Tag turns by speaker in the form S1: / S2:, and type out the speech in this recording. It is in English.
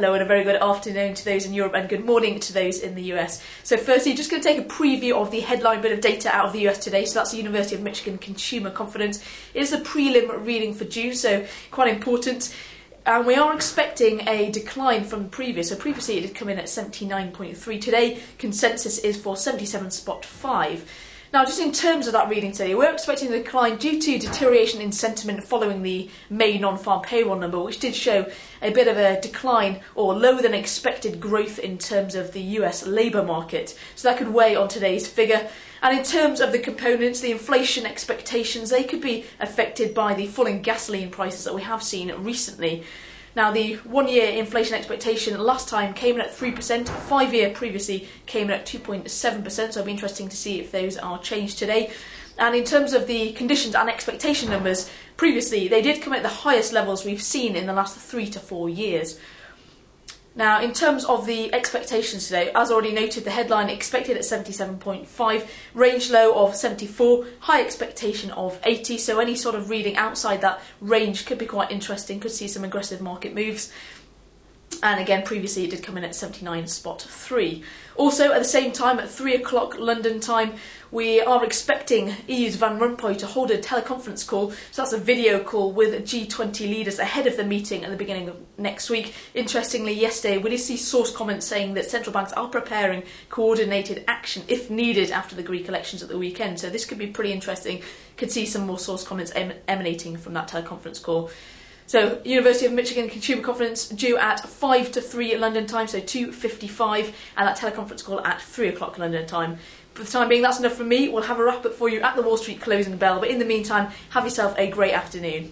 S1: Hello and a very good afternoon to those in Europe and good morning to those in the US. So firstly, just going to take a preview of the headline bit of data out of the US today. So that's the University of Michigan Consumer Confidence. It is a prelim reading for June, so quite important. And we are expecting a decline from the previous. So previously it did come in at 79.3. Today, consensus is for 77.5. Now, just in terms of that reading today, we're expecting a decline due to deterioration in sentiment following the May non-farm payroll number, which did show a bit of a decline or lower than expected growth in terms of the US labour market. So that could weigh on today's figure. And in terms of the components, the inflation expectations, they could be affected by the falling gasoline prices that we have seen recently. Now, the one-year inflation expectation last time came in at 3%, 5-year previously came in at 2.7%, so it'll be interesting to see if those are changed today. And in terms of the conditions and expectation numbers, previously they did come at the highest levels we've seen in the last 3 to 4 years. Now, in terms of the expectations today, as already noted, the headline expected at 77.5, range low of 74, high expectation of 80, so any sort of reading outside that range could be quite interesting, could see some aggressive market moves. And again, previously it did come in at 79.3. Also, at the same time, at 3 o'clock London time, we are expecting EU's Van Rompuy to hold a teleconference call. So that's a video call with G20 leaders ahead of the meeting at the beginning of next week. Interestingly, yesterday we did see source comments saying that central banks are preparing coordinated action if needed after the Greek elections at the weekend. So this could be pretty interesting. Could see some more source comments emanating from that teleconference call. So, University of Michigan Consumer Confidence due at 5 to 3 London time, so 2:55, and that teleconference call at 3 o'clock London time. For the time being, that's enough from me. We'll have a wrap up for you at the Wall Street closing bell, but in the meantime, have yourself a great afternoon.